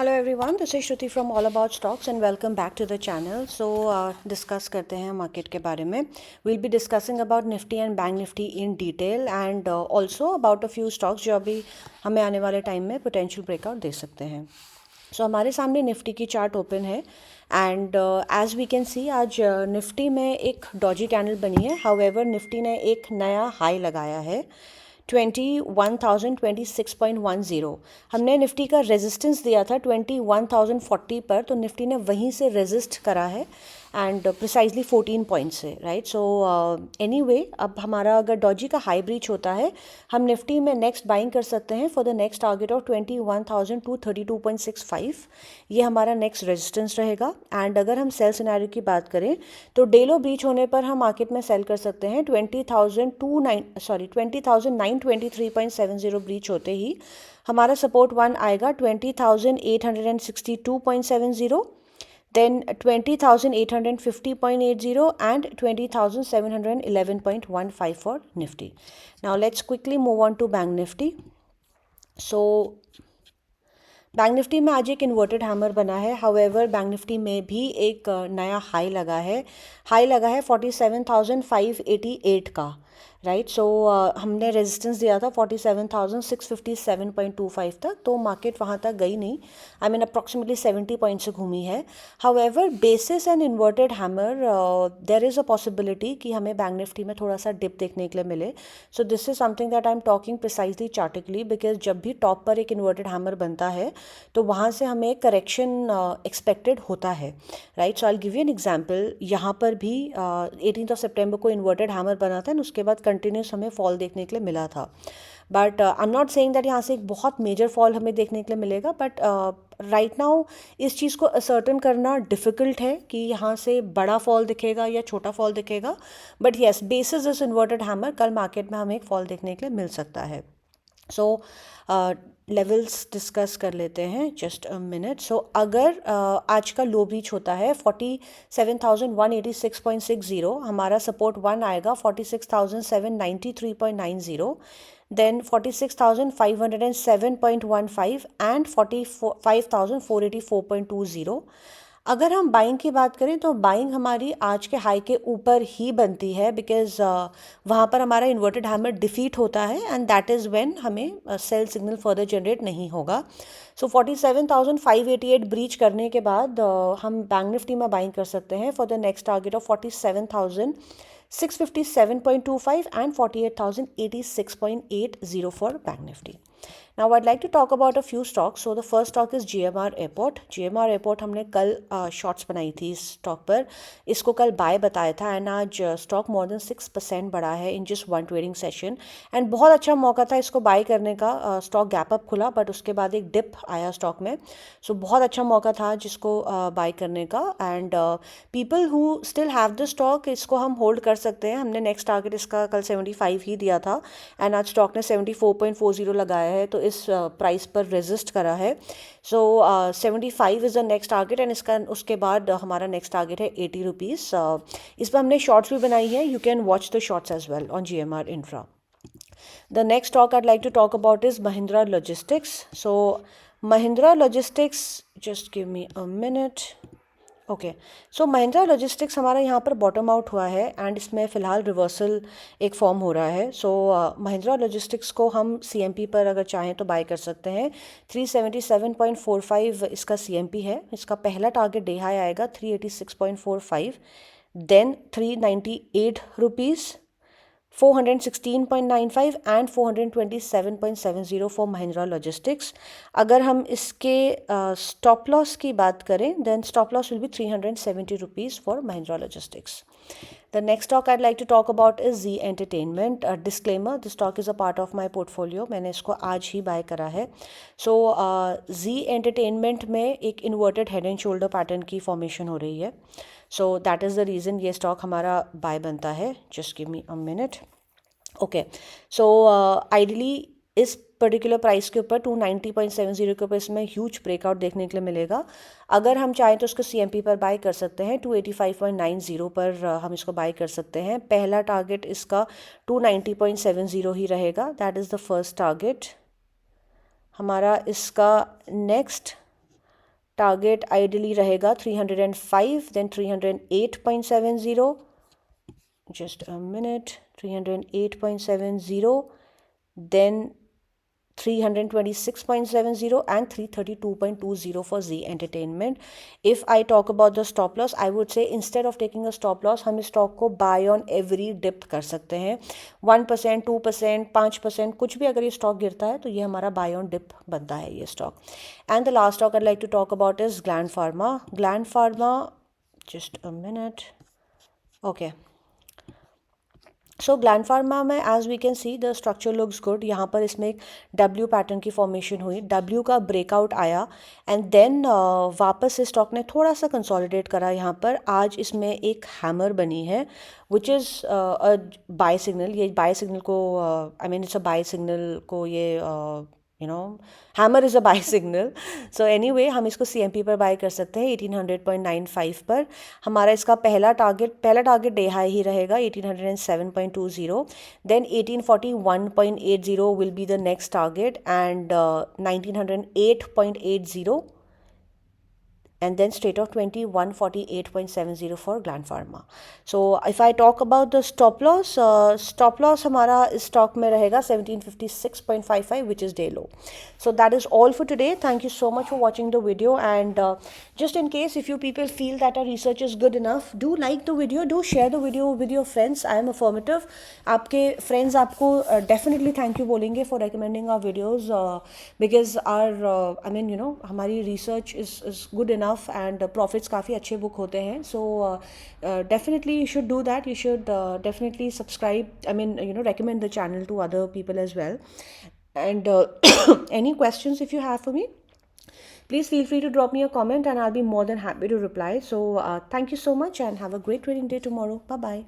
Hello everyone, this is Shruti from all about stocks and welcome back to the channel. So discuss करते हैं market के बारे में। Will be discussing about Nifty and Bank Nifty in detail and also about a few stocks जो अभी हमें आने वाले टाइम में पोटेंशियल ब्रेकआउट दे सकते हैं। सो हमारे सामने निफ्टी की चार्ट ओपन है and as we can see आज निफ्टी में एक डॉजी कैंडल बनी है। हाउएवर निफ्टी ने एक नया हाई लगाया है 21,026.10। हमने निफ्टी का रेजिस्टेंस दिया था 21,040 पर, तो निफ्टी ने वहीं से रेजिस्ट करा है एंड प्रिसाइजली 14 पॉइंट से, राइट। सो एनीवे अब हमारा अगर डॉजी का हाई ब्रीच होता है, हम निफ्टी में नेक्स्ट बाइंग कर सकते हैं for the next target of 21,232.65। ये हमारा नेक्स्ट रेजिस्टेंस रहेगा। एंड अगर हम सेल सिनेरियो की बात करें तो डेलो ब्रीच होने पर हम मार्केट में सेल कर सकते हैं 20,923.70 ब्रीच होते ही हमारा सपोर्ट वन आएगा 20,862.70, then 20,850.80 and 20,711.15 for Nifty. Now let's quickly move on to Bank Nifty. So bank Nifty में आज एक इन्वर्टेड हैमर बना है। हाउएवर बैंक निफ्टी में भी एक नया हाई लगा है 47,588 का, राइट। सो हमने रेजिस्टेंस दिया था 47,657.25 तक, तो मार्केट वहाँ तक गई नहीं। आई मीन अप्रॉक्सीमेटली 70 पॉइंट से घूमी है। However basis and inverted hammer there is a possibility कि हमें बैंक निफ्टी में थोड़ा सा डिप देखने के लिए मिले। So this is something that I am talking precisely chartically, because जब भी टॉप पर एक इन्वर्टेड हैमर बनता है तो वहाँ से हमें एक करेक्शन एक्सपेक्टेड होता है, right. So I give you an example. यहाँ पर भी 18 सितंबर को इन्वर्टेड हैमर बना था और उसके बाद कंटिन्यूस हमें फॉल देखने के लिए मिला था। But I am not saying that यहाँ से एक बहुत मेजर फॉल हमें देखने के लिए मिलेगा, बट राइट नाउ इस चीज़ को असर्टन करना डिफ़िकल्ट है कि यहाँ से बड़ा फॉल दिखेगा या छोटा फॉल दिखेगा। But yes, basis this inverted hammer कल मार्केट में हमें एक फॉल देखने के लिए मिल सकता है। सो लेवल्स डिस्कस कर लेते हैं, जस्ट अ मिनट। सो अगर आज का लो ब्रीच होता है 47,186.60, हमारा सपोर्ट वन आएगा 46,793.90, देन 46,507.15 एंड 45,484.20। अगर हम बाइंग की बात करें तो बाइंग हमारी आज के हाई के ऊपर ही बनती है, बिकॉज वहाँ पर हमारा इन्वर्टेड हैमर डिफीट होता है एंड दैट इज़ व्हेन हमें सेल सिग्नल फर्दर जनरेट नहीं होगा। सो 47,588 ब्रीच करने के बाद हम बैंक निफ्टी में बाइंग कर सकते हैं for the next target of 47,657.25 and 48,086.80 for Bank Nifty. Now I'd like to talk about a few stocks. So the first stock is GMR Airport. GMR Airport हमने कल शॉर्ट्स बनाई थी इस stock पर, इसको कल बाय बताया था एंड आज स्टॉक मोर देन 6% बढ़ा है in just one trading session and बहुत अच्छा मौका था इसको बाय करने का। स्टॉक गैप अप खुला बट उसके बाद एक डिप आया स्टॉक में, सो बहुत अच्छा मौका था जिसको बाय करने का। And people who still have the stock, इसको हम होल्ड कर सकते हैं। हमने नेक्स्ट टारगेट इसका कल 75 ही दिया था एंड आज स्टॉक ने 74.40 लगाया है, तो इस प्राइस पर रेजिस्ट करा है। सो 75 is the next target and इसका उसके बाद हमारा नेक्स्ट टारगेट है 80 रुपीज़। इस पर हमने शॉर्ट्स भी बनाई है, you can watch the shorts as well on GMR Infra. The next stock I'd like to talk about is Mahindra Logistics. So Mahindra Logistics, just give me a minute. Okay, so Mahindra logistics हमारा यहाँ पर bottom out हुआ है and इसमें फ़िलहाल reversal एक form हो रहा है। सो महिंद्रा लॉजिस्टिक्स को हम CMP पर अगर चाहें तो बाय कर सकते हैं। 377.45 इसका CMP है। इसका पहला टारगेट डे हाई आएगा 386.45, then 398 rupees, 416.95 and 427.70 for Mahindra Logistics. अगर हम इसके स्टॉप लॉस की बात करें then stop loss will be 370 rupees for Mahindra Logistics. The next stock I'd like to talk about is Z Entertainment. Disclaimer, this stock is a part of my portfolio. मैंने इसको आज ही bye करा है। So Z Entertainment में एक inverted head and shoulder pattern की formation हो रही है। So that is the reason ये stock हमारा बाय बनता है। Just give me a minute. Okay, so ideally इस पर्टिकुलर प्राइस के ऊपर 290.70 के ऊपर इसमें ह्यूज ब्रेकआउट देखने के लिए मिलेगा। अगर हम चाहें तो उसको CMP पर बाय कर सकते हैं 285.90 पर हम इसको बाय कर सकते हैं। पहला टारगेट इसका 290.70 ही रहेगा, that is the first target हमारा। इसका नेक्स्ट टारगेट आइडियली रहेगा 305, then 308.70, just a minute, 308.70, then 326.70 and 332.20 for Z Entertainment. If I talk about the stop loss, I would say instead of taking a stop loss, हम stock को bye on every dip कर सकते हैं. 1%, 2%, 5%, कुछ भी अगर ये स्टॉक गिरता है तो ये हमारा बाय ऑन डिप बनता है ये stock. And the last stock I'd like to talk about is Gland Pharma. Gland Pharma, just a minute. Okay. So Gland Pharma में as we can see the structure looks good. यहाँ पर इसमें एक W pattern की formation हुई, W का breakout आया and then वापस से स्टॉक ने थोड़ा सा कंसोलिडेट करा. यहाँ पर आज इसमें एक हैमर बनी है which is a buy signal. ये बाय सिग्नल को I mean it's a buy signal को ये hammer is a buy signal. So anyway हम इसको CMP पर बाय कर सकते हैं 1800.95 पर. हमारा इसका पहला टारगेट डे हाई ही रहेगा 1807.20. Then 1841.80 will be the next target and 1908.80 and then straight of 2148.70 for Gland Pharma. So if I talk about the stop loss हमारा इस स्टॉक में रहेगा 1756.55 which is day low. So that is all for today. Thank you so much for watching the video, and just in case if you people feel that our research is good enough, do like the video, do share the video with your friends. I am affirmative. आपके friends आपको definitely thank you बोलेंगे for recommending our videos because our I mean हमारी research is good enough and profits काफ़ी अच्छे book होते हैं. So definitely you should do that. You should definitely subscribe, I mean recommend the channel to other people as well. And any questions if you have for me, please feel free to drop me a comment and I'll be more than happy to reply. So thank you so much and have a great trading day tomorrow. Bye bye.